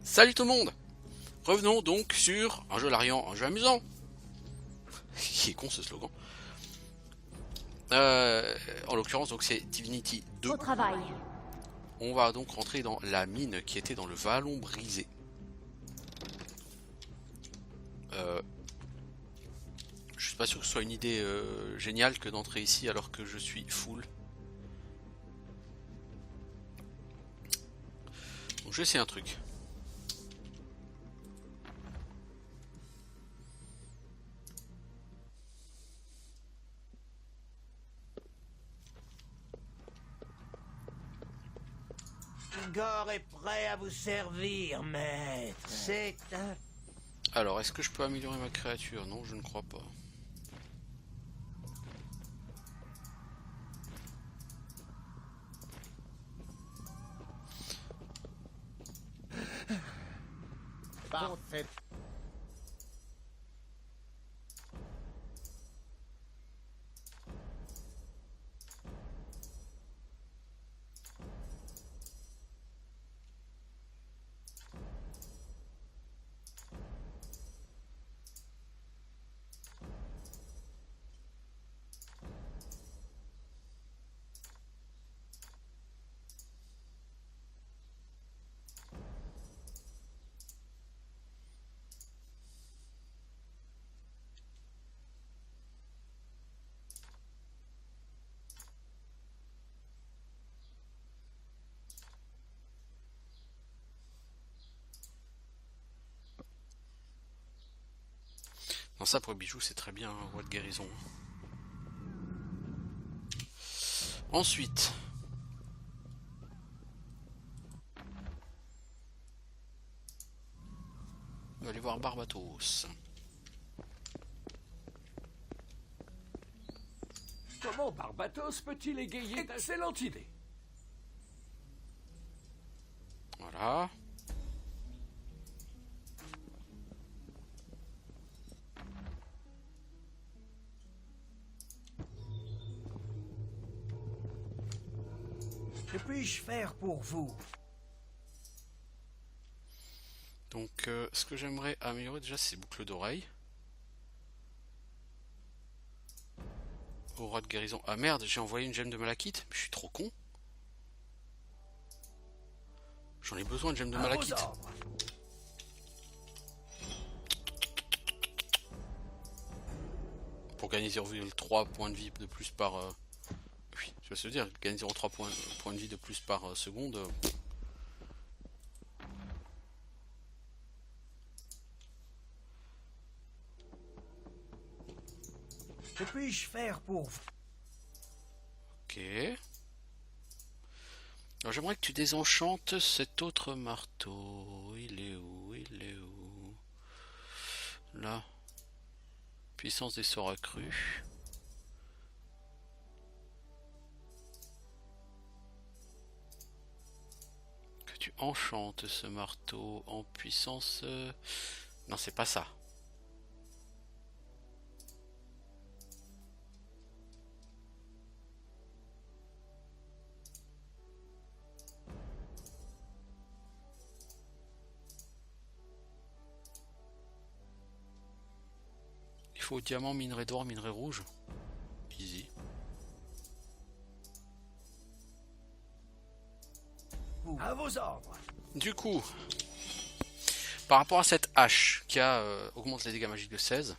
Salut tout le monde. Revenons donc sur un jeu Larian, un jeu amusant. Qui est con ce slogan. En l'occurrence donc c'est Divinity 2. Au travail. On va donc rentrer dans la mine qui était dans le vallon brisé. Je suis pas sûr que ce soit une idée géniale que d'entrer ici alors que je suis full. Donc je vais essayer un truc. Igor est prêt à vous servir, maître. C'est un... Alors est-ce que je peux améliorer ma créature? Non, je ne crois pas. Parfait. Non, ça pour le bijou c'est très bien, roi de guérison. Ensuite, on va aller voir Barbatos. Comment Barbatos peut-il égayer? Excellente idée. Voilà. Que puis-je faire pour vous? Donc ce que j'aimerais améliorer déjà c'est boucles d'oreilles. Aura de guérison. Ah merde, j'ai envoyé une gemme de malachite. Je suis trop con. J'en ai besoin de gemme de À vos malachite. ordres. Pour gagner 0,3 points de vie de plus par... Oui, je vais se dire, gagner 0,3 points de vie de plus par seconde. Que puis-je faire pour vous? Ok. Alors j'aimerais que tu désenchantes cet autre marteau. Il est où? Il est où? Là. Puissance des sorts accrus. Que tu enchantes ce marteau en puissance... Non, c'est pas ça. Il faut diamant, minerai d'or, minerai rouge. Easy. À vos ordres. Du coup, par rapport à cette hache qui augmente les dégâts magiques de 16,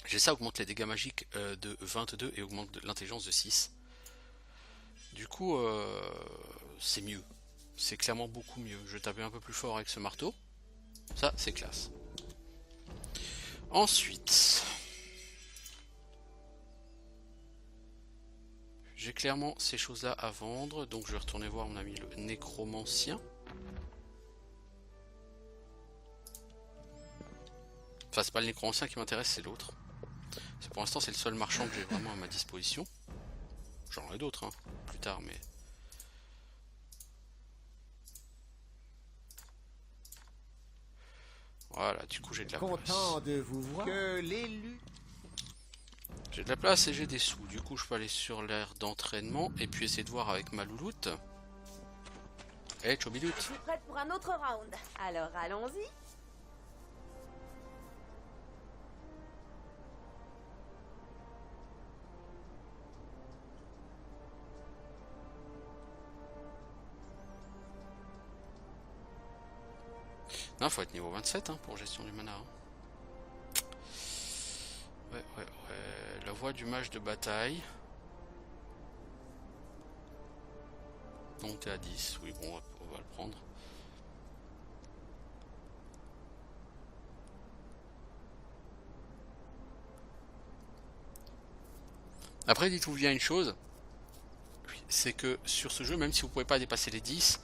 j'ai ça augmente les dégâts magiques de 22 et augmente l'intelligence de 6. Du coup, c'est mieux. C'est clairement beaucoup mieux. Je vais taper un peu plus fort avec ce marteau. Ça, c'est classe. Ensuite, j'ai clairement ces choses-là à vendre. Donc je vais retourner voir mon ami le nécromancien. Enfin, c'est pas le nécromancien qui m'intéresse, c'est l'autre. Pour l'instant, c'est le seul marchand que j'ai vraiment à ma disposition. J'en ai d'autres, hein, plus tard, mais... Voilà, du coup, j'ai de la place. Content de vous voir. Que l'élu... J'ai de la place et j'ai des sous. Du coup, je peux aller sur l'aire d'entraînement et puis essayer de voir avec ma louloute. Eh, Chobilut. Je suis prête pour un autre round. Alors allons-y. Non, faut être niveau 27 hein, pour gestion du mana. Hein. Ouais. La voix du mage de bataille. Non, t'es à 10. Oui, bon, on va le prendre. Après, dites-vous bien une chose. C'est que sur ce jeu, même si vous ne pouvez pas dépasser les 10,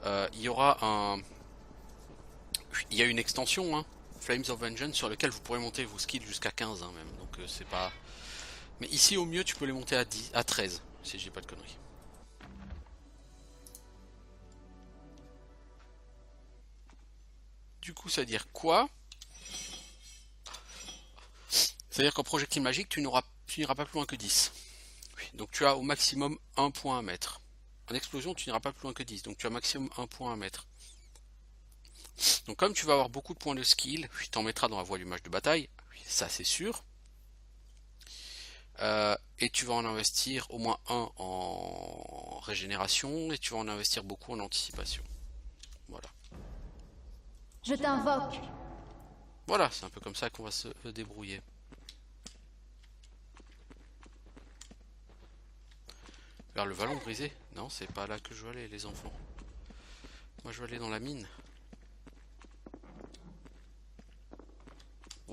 il y aura un... Il y a une extension, hein, Flames of Vengeance, sur lequel vous pourrez monter vos skills jusqu'à 15 hein, même. Donc c'est pas... Mais ici au mieux tu peux les monter à 13, si je dis pas de conneries. Du coup ça veut dire quoi? C'est-à-dire qu'en projectile magique tu n'iras pas plus loin que 10. Oui, donc tu as au maximum 1 point à mettre. En explosion tu n'iras pas plus loin que 10, donc tu as maximum 1 point à mettre. Donc comme tu vas avoir beaucoup de points de skill, tu t'en mettras dans la voie du mage de bataille, ça c'est sûr. Et tu vas en investir au moins 1 en régénération et tu vas en investir beaucoup en anticipation. Voilà. Je t'invoque. Voilà, c'est un peu comme ça qu'on va se débrouiller. Vers le vallon brisé? Non, c'est pas là que je veux aller les enfants. Moi je veux aller dans la mine.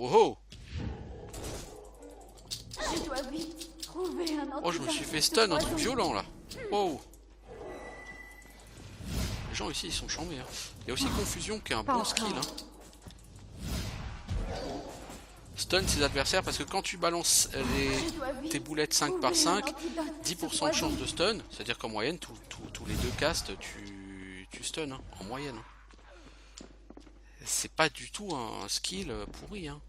Oh Je dois vite trouver un antidote. oh, je me suis fait stun, un truc violent là. Oh. Les gens ici ils sont chambés. Hein. Il y a aussi confusion qui est un bon skill. Hein. Stun ses adversaires parce que quand tu balances tes boulettes 5 par 5, 10% de chance de stun. C'est-à-dire qu'en moyenne, tous les deux castes, tu stun. Hein, en moyenne. C'est pas du tout un skill pourri. Hein.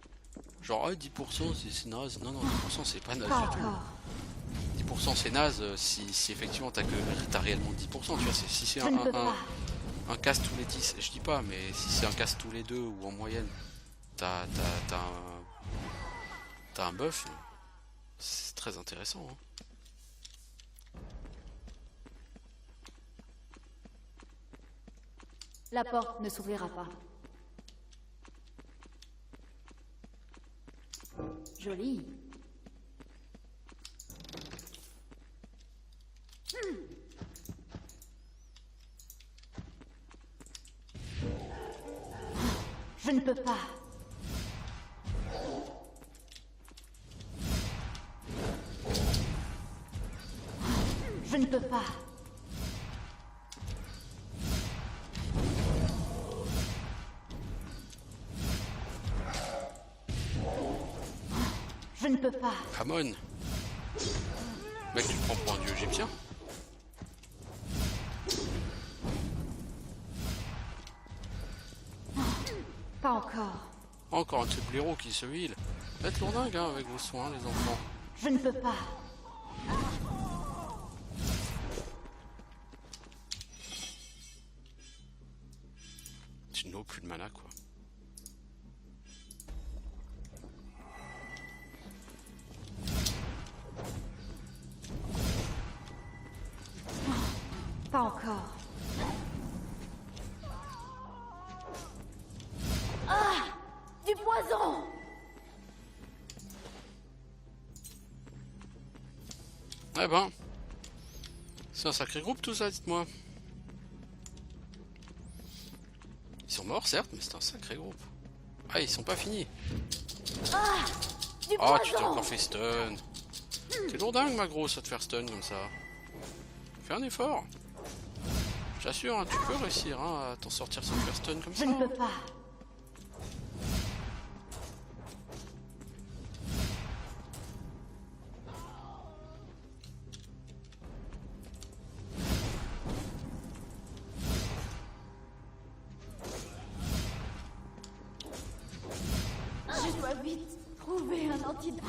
Genre 10% c'est naze. Non, 10% c'est pas naze du tout. 10% c'est naze si effectivement t'as réellement 10%. Tu vois, si c'est un cast tous les 10, je dis pas, mais si c'est un cast tous les 2 ou en moyenne, t'as un buff, c'est très intéressant. Hein. La porte ne s'ouvrira pas. Joli. Je ne peux pas. Je ne peux pas. Je ne peux pas. Ramon. Mec, tu te prends pour un dieu égyptien? Pas encore. Encore un de ces blaireaux qui se heal. Faites lourdingue hein, avec vos soins, les enfants. Je ne peux pas. Tu n'as plus de mana, quoi. Pas encore. Ah! Du poison! Eh ben, c'est un sacré groupe tout ça, dites-moi. Ils sont morts, certes, mais c'est un sacré groupe. Ah, ils sont pas finis. Ah! Du Oh, tu t'es poison! encore fait stun. T'es lourdingue, ma grosse, à te faire stun comme ça. Fais un effort. Je t'assure, hein, tu peux réussir hein, à t'en sortir sans te faire stun comme Je ça. ne peux pas. Je dois vite trouver un antidote.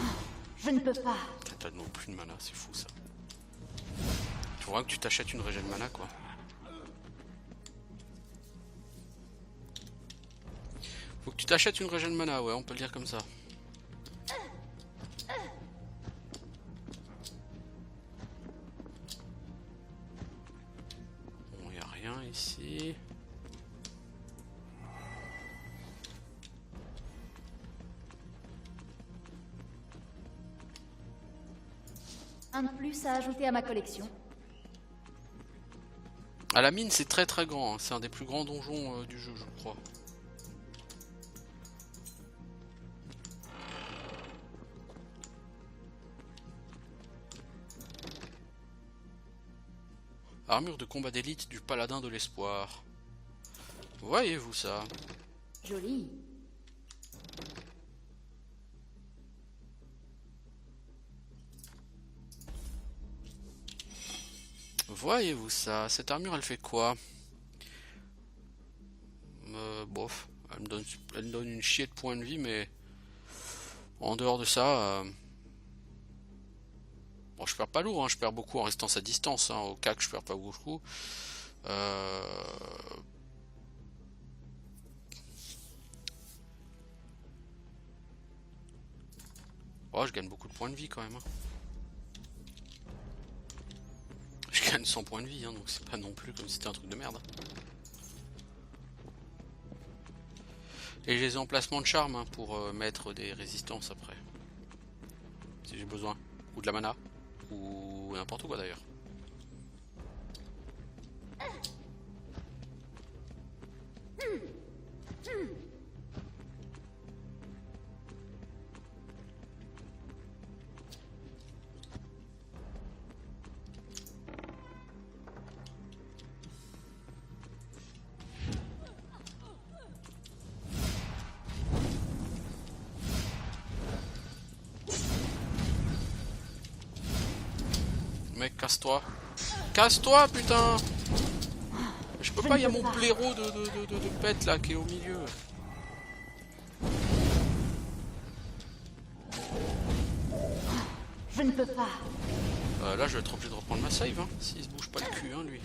Je ne peux pas. T'as non plus de mana, c'est fou ça. Tu vois que tu t'achètes une régène mana quoi. Faut que tu t'achètes une régène mana, ouais, on peut le dire comme ça. Bon, y a rien ici. Un de plus à ajouter à ma collection. À la mine, c'est très très grand, hein. C'est un des plus grands donjons du jeu, je crois. Armure de combat d'élite du paladin de l'espoir. Voyez-vous ça? Joli. Voyez-vous ça? Cette armure, elle fait quoi? Bof. Elle me donne une chier de points de vie, mais... En dehors de ça... Bon, je perds pas lourd, hein. Je perds beaucoup en restant à distance. Hein. Au cas que je perds pas beaucoup. Oh, je gagne beaucoup de points de vie quand même. Hein. Je gagne 100 points de vie, hein, donc c'est pas non plus comme si c'était un truc de merde. Et j'ai des emplacements de charme hein, pour mettre des résistances après. Si j'ai besoin. Ou de la mana. Ou n'importe quoi d'ailleurs. Mec, casse-toi. Casse-toi, putain! Je peux pas, il y a mon blaireau de pète là qui est au milieu. Je ne peux pas. Là, je vais être obligé de reprendre ma save, hein, s'il se bouge pas le cul, hein, lui.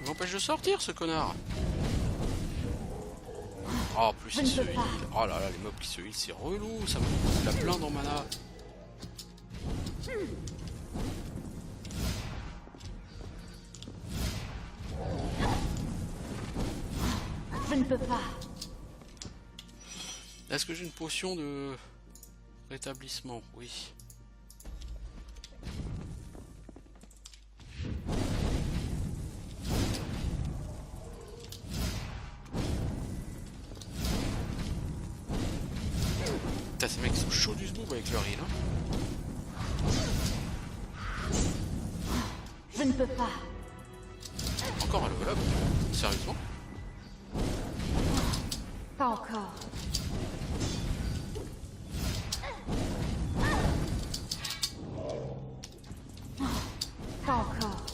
Il m'empêche de sortir, ce connard. Oh, plus il se heal. Oh là là, les mobs qui se heal, c'est relou, ça me coûte la blinde en mana. Je ne peux pas. Est-ce que j'ai une potion de rétablissement? Oui. Putain, ces mecs sont chauds du zboob avec leur heal, hein. Je ne peux pas. Encore un level up? Sérieusement? Pas encore. Pas encore.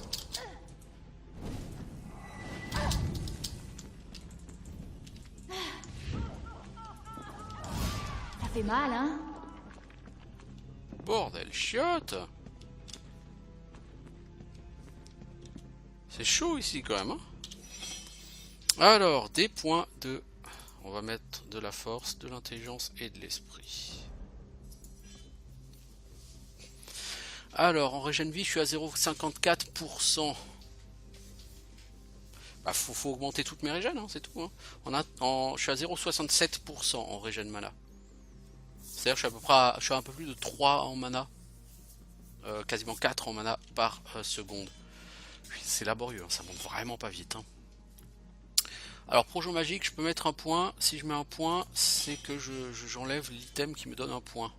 Ça fait mal, hein? Bordel, chiotte! C'est chaud ici quand même, hein? Alors, des points de... On va mettre de la force, de l'intelligence et de l'esprit. Alors, en régène vie, je suis à 0,54%. Bah, faut augmenter toutes mes régènes, hein, c'est tout. Hein. Je suis à 0,67% en régène mana. C'est-à-dire que je suis à peu près je suis à un peu plus de 3 en mana. Quasiment 4 en mana par seconde. C'est laborieux, hein, ça monte vraiment pas vite. Hein. Alors, projo magique, je peux mettre un point. Si je mets un point, c'est que j'enlève l'item qui me donne un point.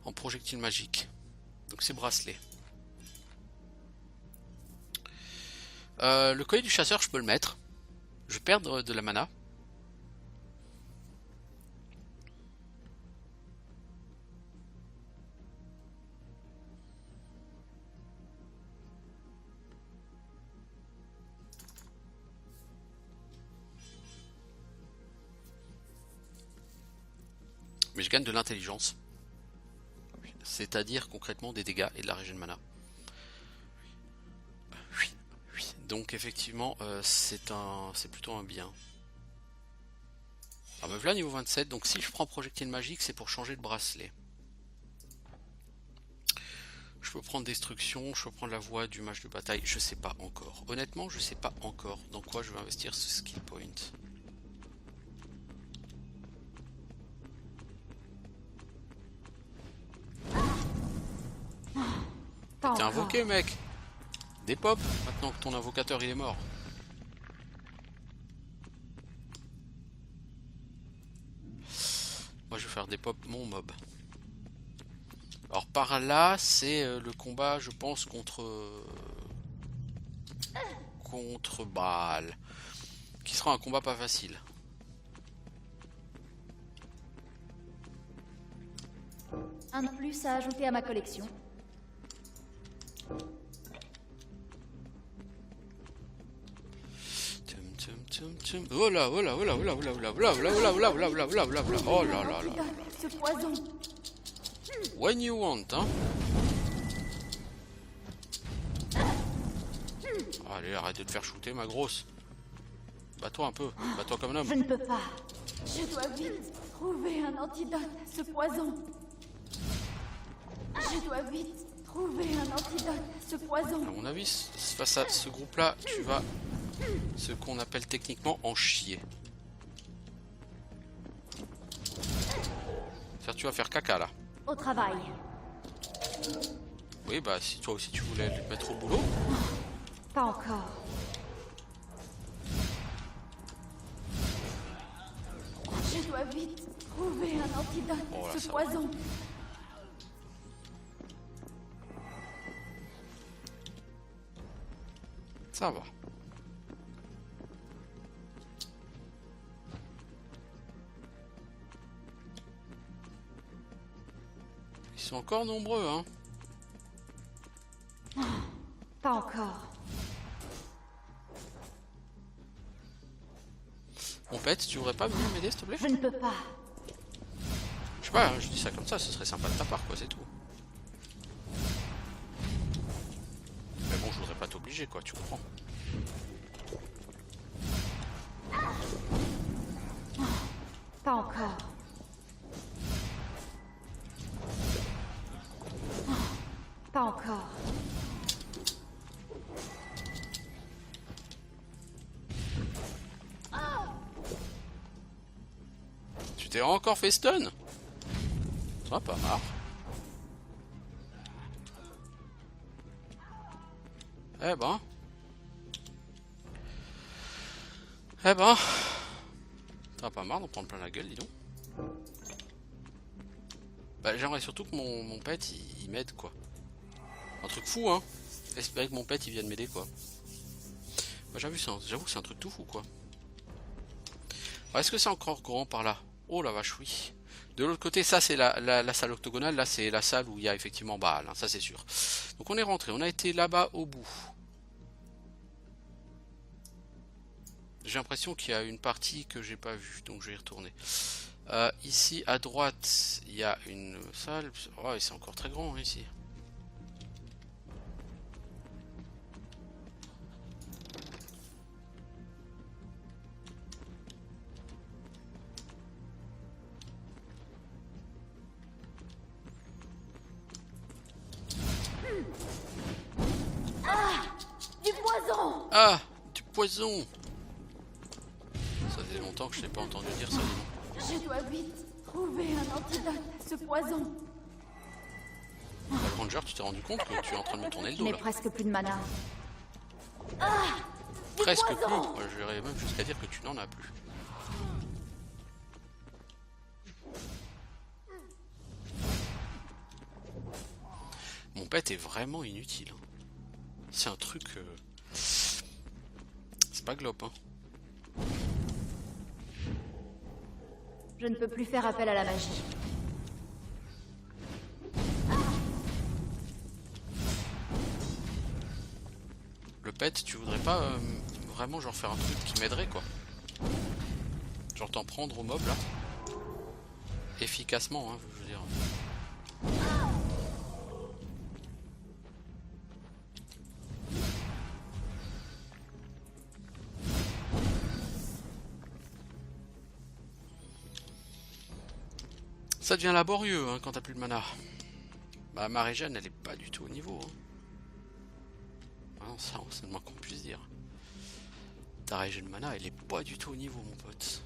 En projectile magique. Donc c'est bracelet. Le collier du chasseur, je peux le mettre. Je vais perdre de la mana. Mais je gagne de l'intelligence. C'est-à-dire concrètement des dégâts et de la régène mana. Donc effectivement, c'est plutôt un bien. Alors me voilà niveau 27, donc si je prends projectile magique, c'est pour changer de bracelet. Je peux prendre destruction, je peux prendre la voie du mage de bataille, je sais pas encore. Honnêtement, je sais pas encore dans quoi je vais investir ce skill point. T'es invoqué, mec. Des pop, maintenant que ton invocateur il est mort. Moi je vais faire des pop mon mob. Alors par là, c'est le combat, je pense, contre Baal. Qui sera un combat pas facile. Un de plus à ajouter à ma collection. Oh là, oh là, oh là, oh là, oh là, oh là, oh là, oh là, oh là, oh là, oh là, oh là, oh là, oh là, oh là là là. Ce poison. When you want, hein. Allez, arrête de te faire shooter, ma grosse. Bats-toi un peu, bats-toi comme un homme. Je ne peux pas. Je dois vite trouver un antidote à ce poison. Je dois vite trouver un antidote à ce poison. À mon avis, face à ce groupe-là, tu vas ce qu'on appelle techniquement en chier. C'est-à-dire, tu vas faire caca là. Au travail. Oui, bah si toi aussi tu voulais le mettre au boulot. Pas encore. Je dois vite trouver un antidote Oh là, à ce ça poison. Ça va. Ils sont encore nombreux, hein. Pas encore. Mon pet, tu voudrais pas venir m'aider s'il te plaît? Je ne peux pas. Je sais pas, hein, je dis ça comme ça, ce serait sympa de ta part, quoi, c'est tout. Mais bon, je voudrais pas t'obliger, quoi, tu comprends. Pas encore. Pas encore. Tu t'es encore fait stun? Ça va pas marre. Eh ben. Eh ben. T'as pas marre d'en prendre plein la gueule, dis donc. Bah j'aimerais surtout que mon pet il m'aide quoi. Un truc fou hein. Espérer que mon pet il vienne m'aider quoi. Bah, j'avoue que c'est un truc tout fou quoi. Alors, est-ce que c'est encore grand par là? Oh la vache oui. De l'autre côté ça c'est la salle octogonale. Là c'est la salle où il y a effectivement Baal hein, ça c'est sûr. Donc on est rentré, on a été là-bas au bout. J'ai l'impression qu'il y a une partie que j'ai pas vue, donc je vais y retourner. Ici à droite, il y a une salle. Oh, c'est encore très grand ici. Du poison. Ah, du poison. Ça faisait longtemps que je n'ai pas entendu dire ça. Je dois vite trouver un antidote à ce poison. La Ranger, tu t'es rendu compte que tu es en train de me tourner le Je dos n'ai là. presque plus de mana. Presque plus. poison. Moi, je vais même jusqu'à dire que tu n'en as plus. Mon pet est vraiment inutile. C'est un truc... C'est pas glop, hein. Je ne peux plus faire appel à la magie. Le pet, tu voudrais pas vraiment genre faire un truc qui m'aiderait quoi. Genre t'en prendre au mob là. Efficacement, hein, je veux dire. Ça devient laborieux hein, quand t'as plus de mana. Bah ma régène elle est pas du tout au niveau. Hein. Ah non, ça c'est le moins qu'on puisse dire. Ta régène mana elle est pas du tout au niveau mon pote.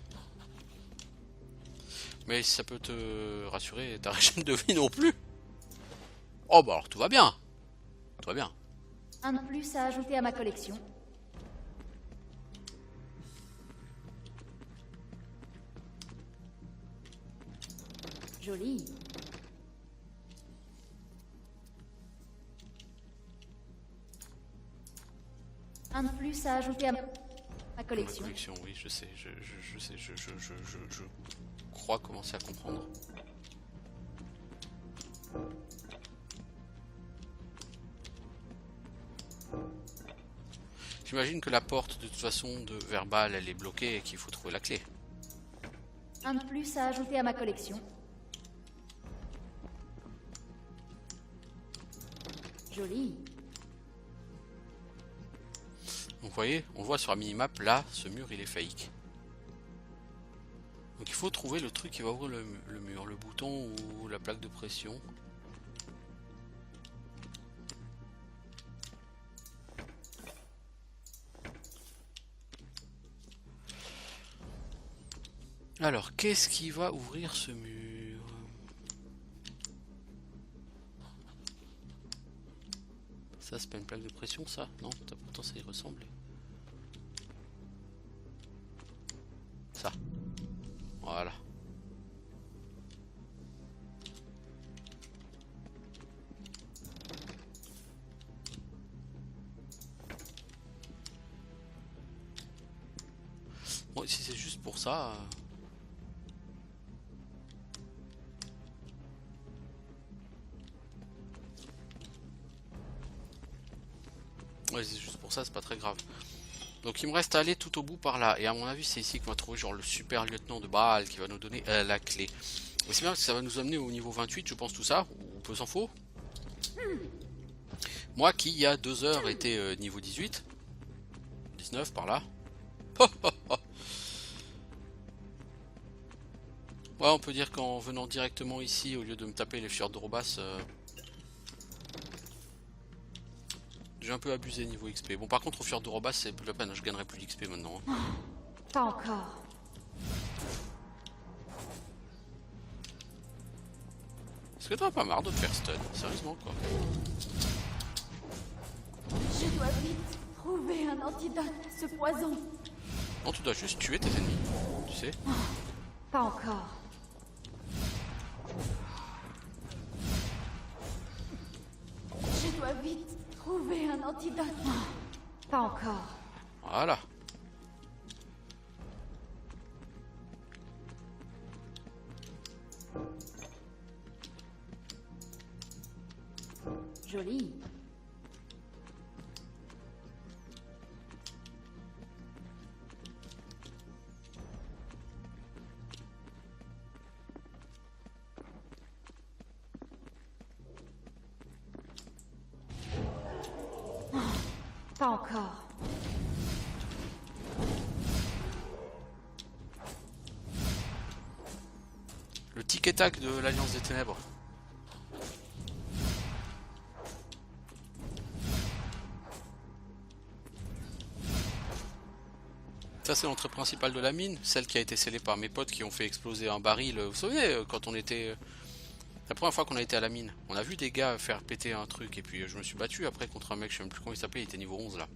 Mais si ça peut te rassurer, ta régène de vie non plus. Oh bah alors tout va bien. Tout va bien. Un de plus à ajouter à ma collection. Joli. Un de plus à ajouter à ma collection. Ma collection, oui, je sais, je sais, je crois commencer à comprendre. J'imagine que la porte de toute façon de Verbal elle est bloquée et qu'il faut trouver la clé. Un de plus à ajouter à ma collection. Joli. Donc vous voyez, on voit sur la minimap là, ce mur il est fake. Donc il faut trouver le truc qui va ouvrir le mur, le bouton ou la plaque de pression. Alors, qu'est-ce qui va ouvrir ce mur? Ça, c'est pas une plaque de pression, ça? Non, pourtant ça y ressemble. Ça. Voilà. Bon, si c'est juste pour ça... Ouais, c'est juste pour ça, c'est pas très grave. Donc il me reste à aller tout au bout par là. Et à mon avis, c'est ici qu'on va trouver genre le super lieutenant de Baal qui va nous donner la clé. Et c'est bien parce que ça va nous amener au niveau 28, je pense, tout ça. Ou peu s'en faut. Moi qui, il y a 2 heures, était niveau 18. 19 par là. Ouais, on peut dire qu'en venant directement ici, au lieu de me taper les fjords de Robas... j'ai un peu abusé niveau XP. Bon, par contre, au fjord de Robas, c'est plus la peine, je gagnerai plus d'XP maintenant. Hein. Pas encore. Est-ce que t'en as pas marre de te faire stun? Sérieusement, quoi. Je dois vite trouver un antidote à ce poison. Non, tu dois juste tuer tes ennemis, tu sais. Pas encore. Je dois vite trouver un antidote. Pas encore. Voilà. Joli. Pas encore. Le tic-et-tac de l'Alliance des Ténèbres. Ça c'est l'entrée principale de la mine, celle qui a été scellée par mes potes qui ont fait exploser un baril. Vous savez, quand on était... La première fois qu'on a été à la mine, on a vu des gars faire péter un truc et puis je me suis battu après contre un mec, je sais même plus comment il s'appelait, il était niveau 11 là.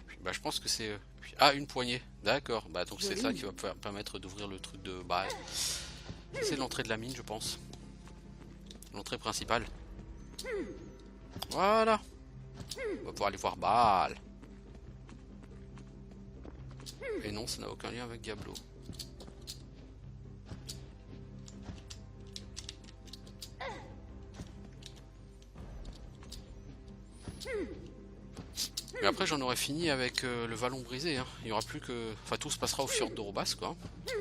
Puis, bah je pense que c'est... Ah, une poignée, d'accord, bah donc c'est ça qui va permettre d'ouvrir le truc de... Bah c'est l'entrée de la mine je pense. L'entrée principale. Voilà. On va pouvoir aller voir Baal. Et non, ça n'a aucun lien avec Diablo. Mais après j'en aurais fini avec le vallon brisé, hein. Il y aura plus que... Enfin tout se passera au fjord de Robas quoi.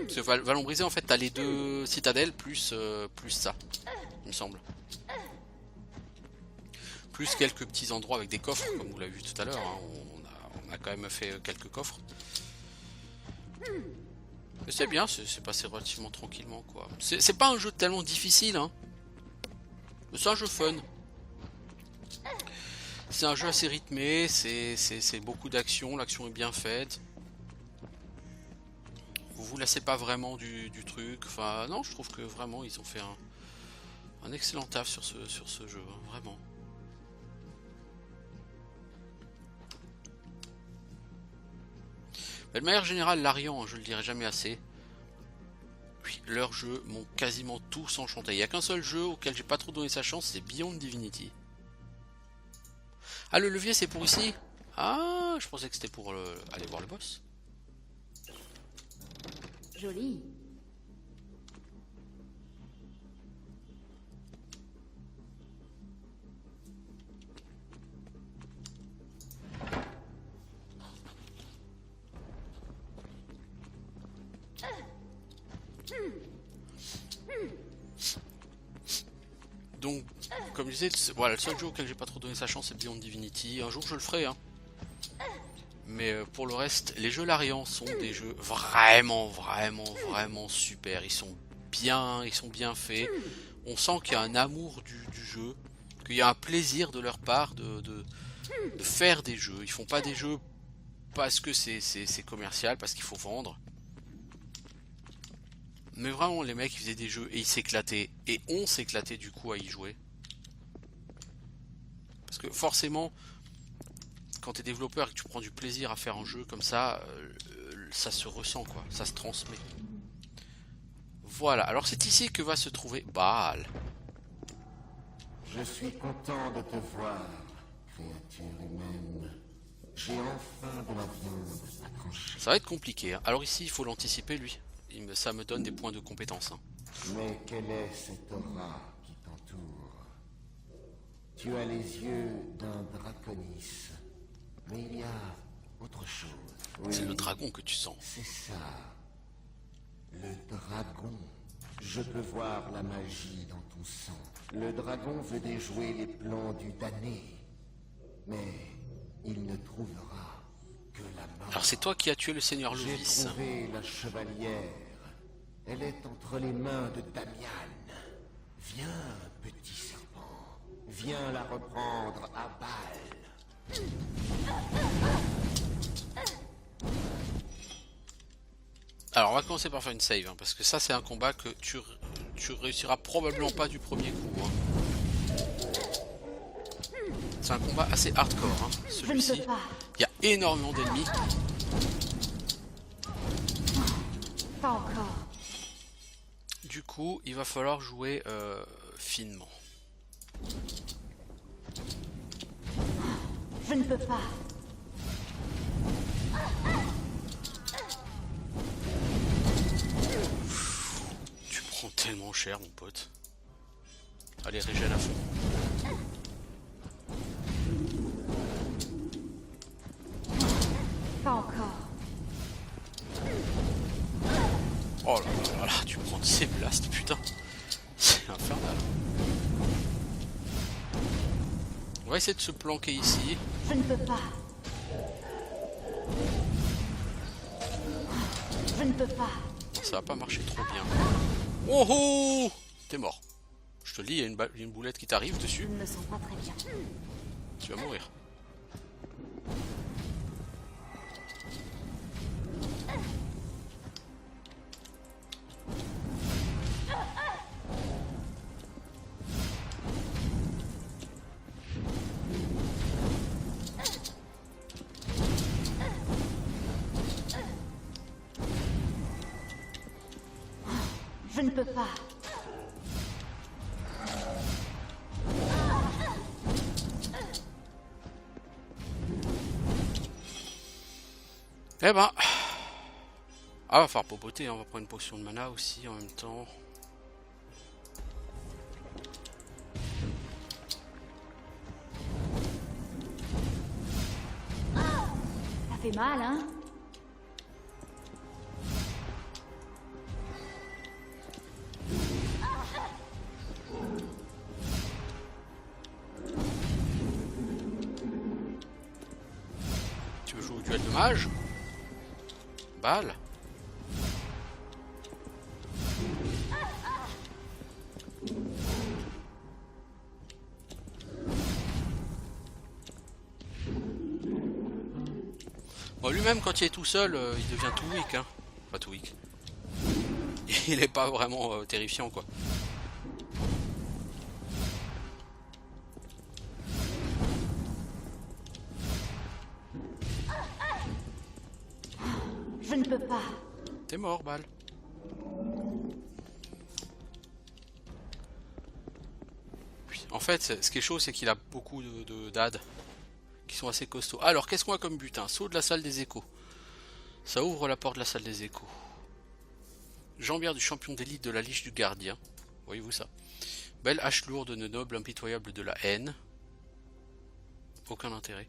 Ce vallon brisé en fait t'as les 2 citadelles plus, plus ça, il me semble. Plus quelques petits endroits avec des coffres comme vous l'avez vu tout à l'heure, hein. On a quand même fait quelques coffres. Mais c'est bien, c'est passé relativement tranquillement quoi. C'est pas un jeu tellement difficile hein. C'est un jeu fun. C'est un jeu assez rythmé, c'est beaucoup d'action, l'action est bien faite. Vous vous lassez pas vraiment du truc. Enfin non, je trouve que vraiment ils ont fait un excellent taf sur ce jeu, hein, vraiment. Mais de manière générale, Larian, hein, je le dirai jamais assez. Oui, leurs jeux m'ont quasiment tous enchanté. Il n'y a qu'un seul jeu auquel j'ai pas trop donné sa chance, c'est Beyond Divinity. Ah, le levier c'est pour ici? Ah, je pensais que c'était pour aller voir le boss. Joli. Donc, comme je disais, voilà, le seul jeu auquel j'ai pas trop donné sa chance c'est Beyond Divinity. Un jour je le ferai, hein. Mais pour le reste, les jeux Larian sont des jeux vraiment super. Ils sont bien faits. On sent qu'il y a un amour du jeu, qu'il y a un plaisir de leur part de faire des jeux. Ils font pas des jeux parce que c'est commercial, parce qu'il faut vendre. Mais vraiment, les mecs ils faisaient des jeux et ils s'éclataient. Et on s'éclatait du coup à y jouer. Parce que forcément, quand tu es développeur et que tu prends du plaisir à faire un jeu comme ça, ça se ressent quoi, ça se transmet. Voilà, alors c'est ici que va se trouver Baal. Je suis content de te voir, créature humaine. J'ai enfin de la viande à trancher. Ça va être compliqué, hein. Alors ici il faut l'anticiper lui. Ça me donne des points de compétence. Hein. Mais quelle est cette aura qui t'entoure? Tu as les yeux d'un draconis. Mais il y a autre chose. Oui, c'est le dragon que tu sens. C'est ça. Le dragon. Je peux voir la magie dans ton sang. Le dragon veut déjouer les plans du damné. Mais il ne trouvera que la mort. Alors c'est toi qui as tué le seigneur Lovis. J'ai trouvé la chevalière. Elle est entre les mains de Damian. Viens, petit serpent. Viens la reprendre à Baal. Alors on va commencer par faire une save, hein, parce que ça c'est un combat que tu réussiras probablement pas du premier coup. Hein. C'est un combat assez hardcore, hein. Celui-ci. Il y a énormément d'ennemis. Pas encore. Du coup, il va falloir jouer finement. Je ne peux pas. Tu prends tellement cher, mon pote. Allez, régène à fond. Pas encore. Oh là là là, tu prends ces blasts, putain. C'est infernal. On va essayer de se planquer ici. Je ne peux pas. Je ne peux pas. Ça va pas marcher trop bien. Oh oh, t'es mort. Je te le dis, il y a une boulette qui t'arrive dessus. Je ne me sens pas très bien. Tu vas mourir. Je ne peux pas. Eh ben... Ah, va falloir popoter, hein. On va prendre une potion de mana aussi en même temps. Ça fait mal, hein? Tu veux jouer au duel de mage? Baal. Bon, lui-même, quand il est tout seul, il devient tout weak. Hein. Enfin, tout weak. Il est pas vraiment terrifiant, quoi. Je ne peux pas. T'es mort, balle. En fait, ce qui est chaud, c'est qu'il a beaucoup d'ad qui sont assez costauds. Alors, qu'est-ce qu'on a comme butin? Saut de la salle des échos. Ça ouvre la porte de la salle des échos. Jambière du champion d'élite de la Liche du Gardien. Voyez-vous ça? Belle hache lourde de noble impitoyable de la haine. Aucun intérêt.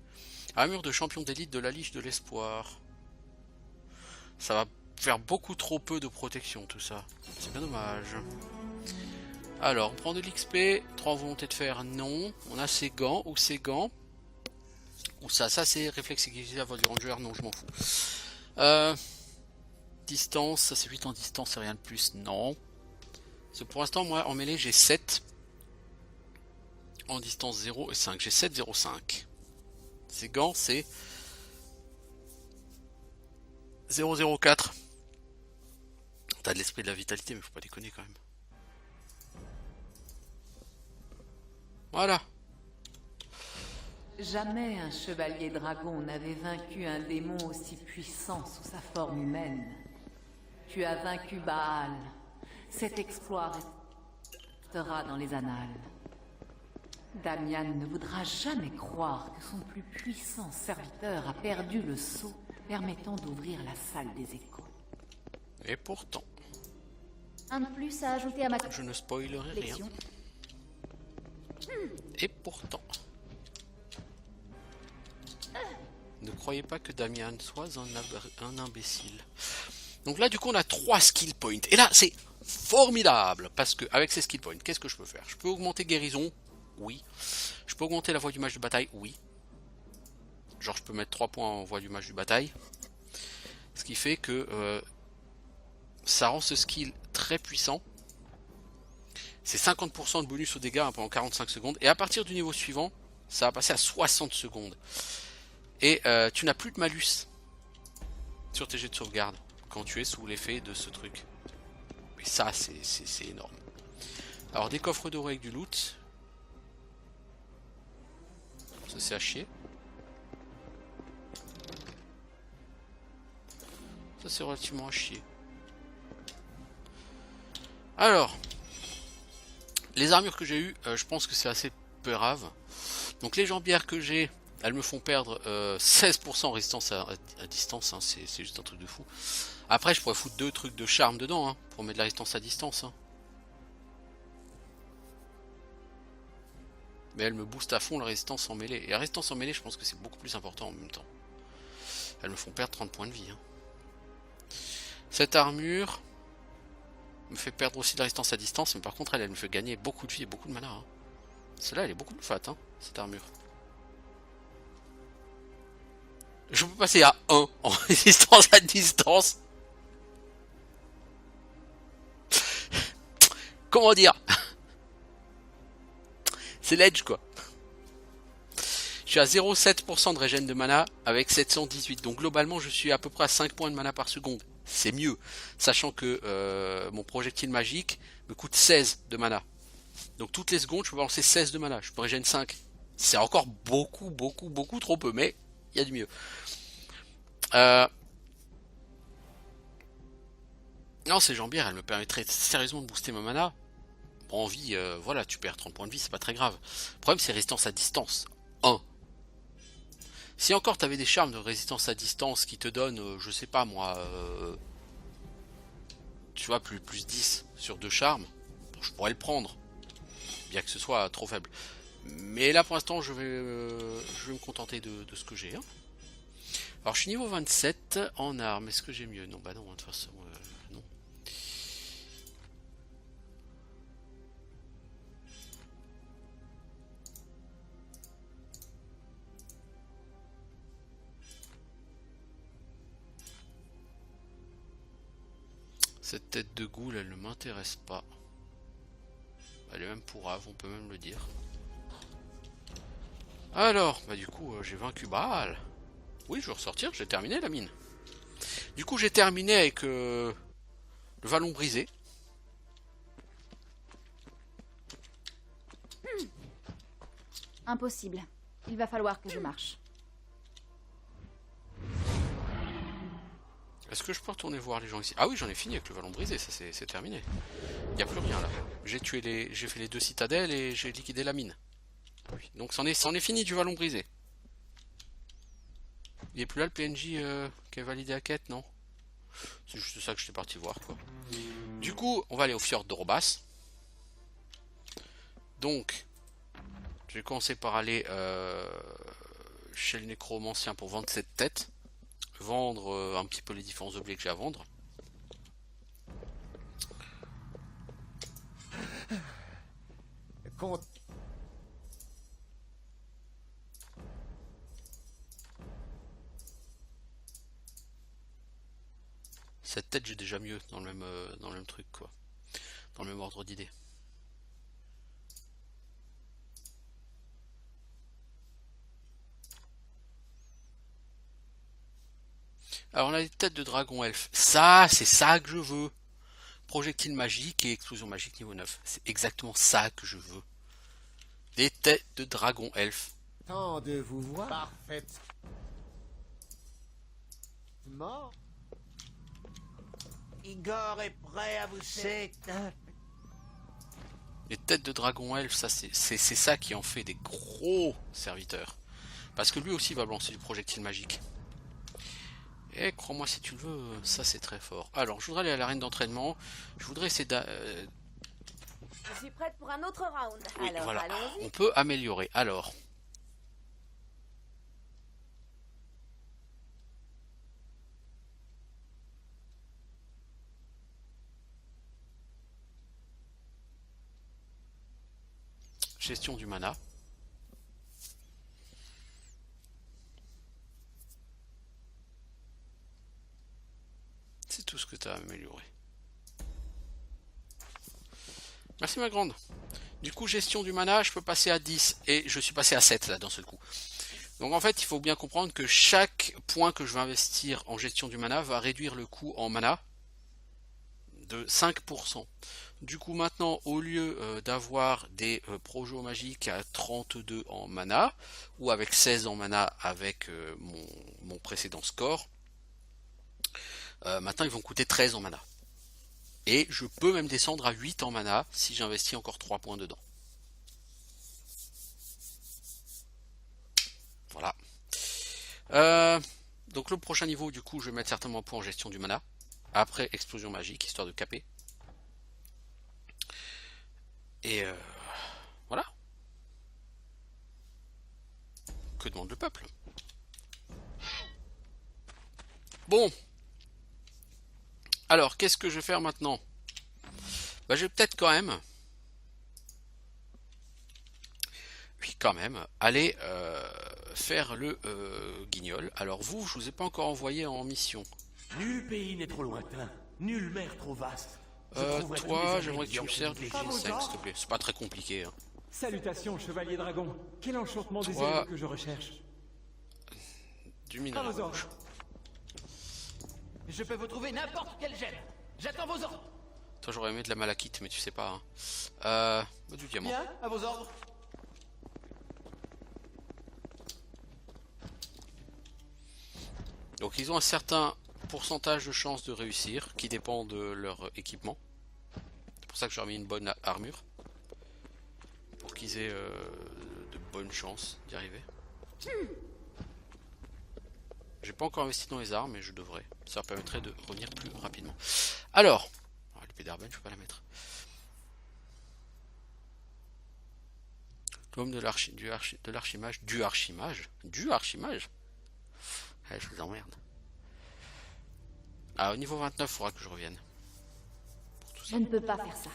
Armure de champion d'élite de la Liche de l'espoir. Ça va faire beaucoup trop peu de protection tout ça. C'est bien dommage. Alors, on prend de l'XP. 3 volontés de fer, non. On a ses gants ou ses gants. Ou ça c'est réflexe aiguisé à voix du ranger, non je m'en fous. Distance, ça c'est 8 en distance, c'est rien de plus, non. Parce que pour l'instant, moi en mêlée j'ai 7. En distance 0 et 5, j'ai 7, 0, 5. Ces gants c'est 0, 0, 4. T'as de l'esprit de la vitalité, mais faut pas déconner quand même. Voilà. Jamais un chevalier dragon n'avait vaincu un démon aussi puissant sous sa forme humaine. Tu as vaincu Baal. Cet exploit restera dans les annales. Damian ne voudra jamais croire que son plus puissant serviteur a perdu le sceau permettant d'ouvrir la salle des échos. Et pourtant, Un de plus à ajouter à ma je ne spoilerai rien. collection. Et pourtant, ne croyez pas que Damian soit un imbécile. Donc là, du coup, on a 3 skill points. Et là, c'est formidable. Parce que avec ces skill points, qu'est-ce que je peux faire? Je peux augmenter guérison. Oui. Je peux augmenter la voie du mage de bataille. Oui. Genre, je peux mettre 3 points en voie du mage de bataille. Ce qui fait que ça rend ce skill très puissant. C'est 50% de bonus aux dégâts pendant 45 secondes. Et à partir du niveau suivant, ça va passer à 60 secondes. Et tu n'as plus de malus sur tes jets de sauvegarde quand tu es sous l'effet de ce truc. Et ça, c'est énorme. Alors, des coffres dorés avec du loot. Ça, c'est à chier. Ça, c'est relativement à chier. Alors, les armures que j'ai eues, je pense que c'est assez peu grave. Donc, les jambières que j'ai, elles me font perdre 16% résistance à distance, hein, c'est juste un truc de fou. Après, je pourrais foutre 2 trucs de charme dedans, hein, pour mettre de la résistance à distance. Hein. Mais elles me boostent à fond la résistance en mêlée. Et la résistance en mêlée, je pense que c'est beaucoup plus important en même temps. Elles me font perdre 30 points de vie. Hein. Cette armure me fait perdre aussi de la résistance à distance, mais par contre, elle me fait gagner beaucoup de vie et beaucoup de mana. Hein. Celle-là, elle est beaucoup plus fat, hein, cette armure. Je peux passer à 1 en résistance à distance. Comment dire? C'est l'edge quoi. Je suis à 0,7% de régène de mana avec 718. Donc globalement je suis à peu près à 5 points de mana par seconde. C'est mieux. Sachant que mon projectile magique me coûte 16 de mana. Donc toutes les secondes je peux balancer 16 de mana. Je peux régénérer 5. C'est encore beaucoup trop peu. Mais il y a du mieux. Non, ces jambières, elles me permettraient sérieusement de booster ma mana. Bon, en vie, voilà, tu perds 30 points de vie, c'est pas très grave. Le problème, c'est résistance à distance. 1. Si encore t'avais des charmes de résistance à distance qui te donnent, je sais pas moi, tu vois, plus 10 sur 2 charmes, bon, je pourrais le prendre. Bien que ce soit trop faible. Mais là, pour l'instant, je vais me contenter de ce que j'ai. Hein. Alors, je suis niveau 27 en armes. Est-ce que j'ai mieux? Non, bah non, de toute façon, non. Cette tête de goule, elle ne m'intéresse pas. Elle est même pourrave, on peut même le dire. Alors, bah du coup, j'ai vaincu Baal. Oui, je vais ressortir, j'ai terminé la mine. Du coup, j'ai terminé avec le vallon brisé. Impossible. Il va falloir que je marche. Est-ce que je peux retourner voir les gens ici? Ah oui, j'en ai fini avec le vallon brisé, ça c'est terminé. Il n'y a plus rien là. J'ai fait les 2 citadelles et j'ai liquidé la mine. Oui. Donc c'en est fini du vallon brisé. Il est plus là le PNJ qui a validé la quête, non? C'est juste ça que j'étais parti voir quoi. Du coup, on va aller au fjord de Robas. Donc, je vais commencer par aller chez le nécromancien pour vendre cette tête. Vendre un petit peu les différents objets que j'ai à vendre. Cette tête j'ai déjà mieux dans le même truc quoi. Dans le même ordre d'idée. Alors on a des têtes de dragon elfe. Ça, c'est ça que je veux. Projectile magique et explosion magique niveau 9. C'est exactement ça que je veux. Des têtes de dragon elfe. Tant de vous voir. Parfait. Mort. Igor est prêt à vous servir. Les têtes de dragon elfe, ça c'est ça qui en fait des gros serviteurs. Parce que lui aussi va lancer du projectile magique. Et crois-moi si tu le veux, ça c'est très fort. Alors, je voudrais aller à l'arène d'entraînement. Je voudrais essayer Je suis prête pour un autre round. Oui, Alors, voilà. allons-y. On peut améliorer. Alors. Gestion du mana. C'est tout ce que tu as amélioré. Merci ma grande. Du coup, gestion du mana, je peux passer à 10 et je suis passé à 7 là d'un seul coup. Donc en fait, il faut bien comprendre que chaque point que je vais investir en gestion du mana va réduire le coût en mana de 5%. Du coup, maintenant, au lieu d'avoir des projos magiques à 32 en mana, ou avec 16 en mana avec mon précédent score, maintenant ils vont coûter 13 en mana. Et je peux même descendre à 8 en mana si j'investis encore 3 points dedans. Voilà. Donc le prochain niveau, du coup, je vais mettre certainement un point en gestion du mana. Après explosion magique, histoire de caper. Et voilà. Que demande le peuple? Bon. Alors, qu'est-ce que je vais faire maintenant? Bah, je vais peut-être quand même... Oui, quand même, aller faire le guignol. Alors vous, je vous ai pas encore envoyé en mission. Nul pays n'est trop lointain, nulle mer trop vaste. Je trouverai tous Toi, les j'aimerais que tu me ingrédients sers du pour ginseng, tes s'il te plaît. C'est pas très compliqué. Hein. Salutations, chevalier dragon. Quel enchantement Toi- désirez-vous que je recherche? Du minerai À vos rouge. ordres. Je peux vous trouver n'importe quel gemme. J'attends vos ordres. Toi, j'aurais aimé de la malachite, mais tu sais pas. Du diamant. Bien, à vos ordres. Donc, ils ont un certain pourcentage de chances de réussir, qui dépend de leur équipement. C'est pour ça que j'aurais mis une bonne armure. Pour qu'ils aient de bonnes chances d'y arriver. J'ai pas encore investi dans les armes, mais je devrais. Ça permettrait de revenir plus rapidement. Alors, l'épée d'Arben, je vais pas la mettre. L'homme de l'archimage. Du archimage. Ouais, je vous emmerde. Ah, au niveau 29, il faudra que je revienne. Je ne peux pas faire ça.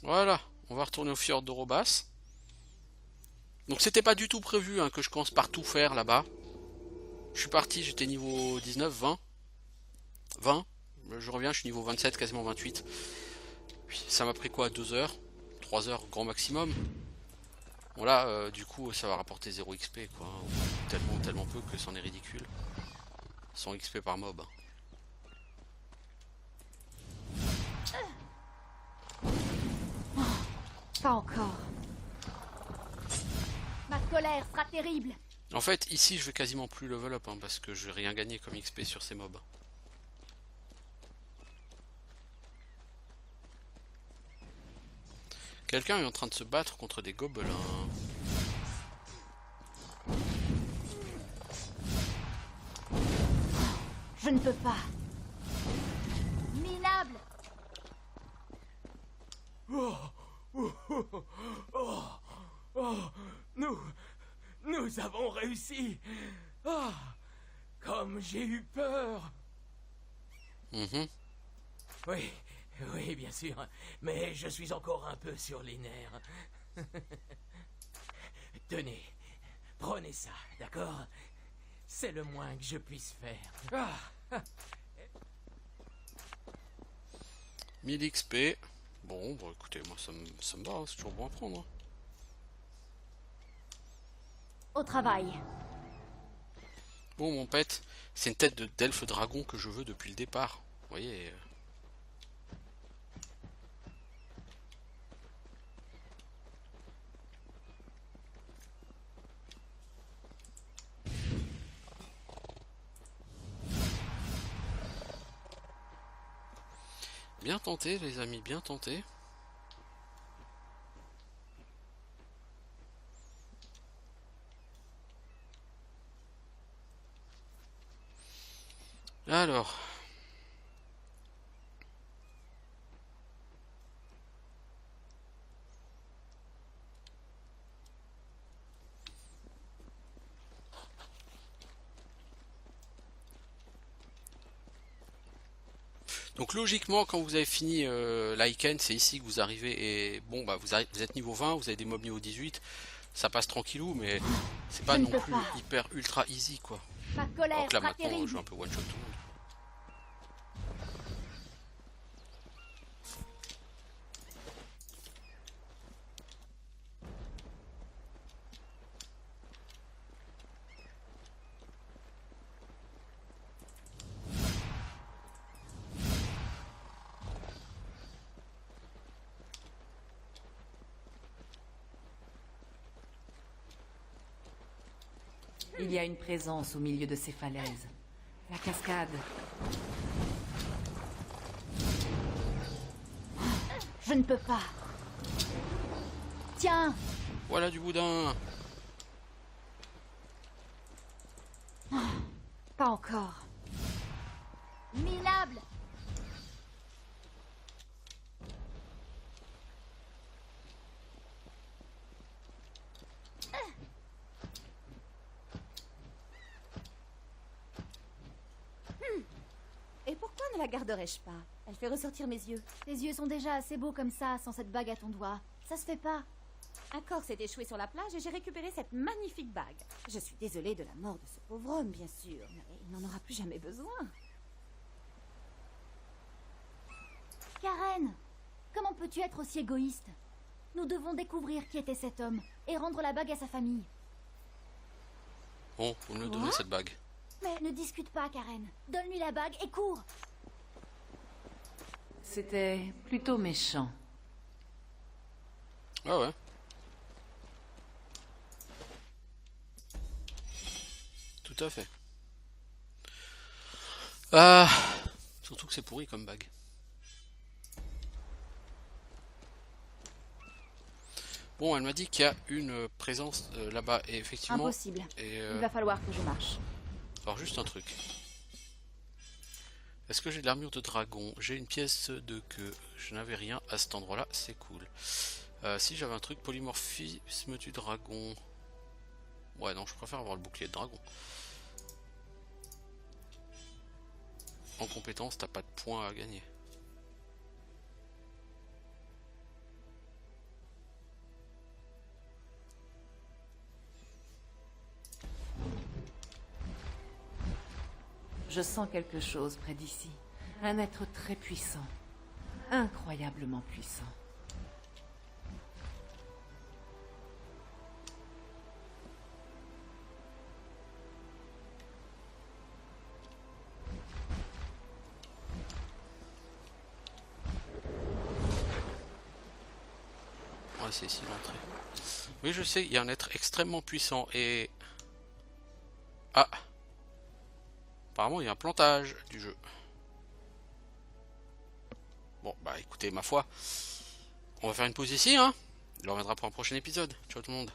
Voilà, on va retourner au fjord de Robas. Donc c'était pas du tout prévu hein, que je commence par tout faire là-bas. Je suis parti, j'étais niveau 19, 20. Je reviens, je suis niveau 27, quasiment 28. Ça m'a pris quoi, 2 heures 3 heures grand maximum. Bon là, du coup, ça va rapporter 0 XP quoi. Tellement peu que c'en est ridicule. 100 XP par mob. Pas encore. Ma colère sera terrible. En fait, ici, je vais quasiment plus level up, hein, parce que je vais rien gagner comme XP sur ces mobs. Quelqu'un est en train de se battre contre des gobelins. Je ne peux pas. Minable. Nous avons réussi. Ah, comme j'ai eu peur. Mhm. Oui, oui, bien sûr. Mais je suis encore un peu sur les nerfs. Tenez, prenez ça, d'accord? C'est le moins que je puisse faire. Ah. 1000 XP. Bon, écoutez, moi ça me va, hein, c'est toujours bon à prendre. Hein. Au travail. Bon, mon pet, c'est une tête d'elfe dragon que je veux depuis le départ. Vous voyez. Bien tenté, les amis, bien tenté. Alors. Donc logiquement, quand vous avez fini l'Iken, c'est ici que vous arrivez et bon bah vous êtes niveau 20, vous avez des mobs niveau 18, ça passe tranquillou, mais c'est pas non plus hyper ultra easy quoi. Ma colère Donc là sera maintenant terrible. je vais un peu one shot tout le monde. Il y a une présence au milieu de ces falaises. La cascade. Je ne peux pas. Tiens. Voilà du boudin. Pas encore. Minable. Et pourquoi ne la garderais-je pas? Elle fait ressortir mes yeux. Tes yeux sont déjà assez beaux comme ça, sans cette bague à ton doigt. Ça se fait pas. Un corps s'est échoué sur la plage et j'ai récupéré cette magnifique bague. Je suis désolée de la mort de ce pauvre homme, bien sûr, mais il n'en aura plus jamais besoin. Karen, comment peux-tu être aussi égoïste? Nous devons découvrir qui était cet homme et rendre la bague à sa famille. Bon, vous me donnez cette bague. Mais ne discute pas, Karen. Donne-lui la bague et cours. C'était plutôt méchant. Ah ouais. Tout à fait. Surtout que c'est pourri comme bague. Bon, elle m'a dit qu'il y a une présence là-bas et effectivement. Impossible. Et, Il va falloir que je marche. alors juste un truc. Est-ce que j'ai de l'armure de dragon? J'ai une pièce de queue. Je n'avais rien à cet endroit-là, c'est cool. Si j'avais un truc polymorphisme du dragon. Ouais non, je préfère avoir le bouclier de dragon. En compétence, t'as pas de points à gagner. Je sens quelque chose près d'ici. Un être très puissant. Incroyablement puissant. c'est ici l'entrée. Oui, je sais, il y a un être extrêmement puissant et... Ah! Apparemment, il y a un plantage du jeu. Bon, bah écoutez, ma foi, on va faire une pause ici, hein. On reviendra pour un prochain épisode. Ciao tout le monde.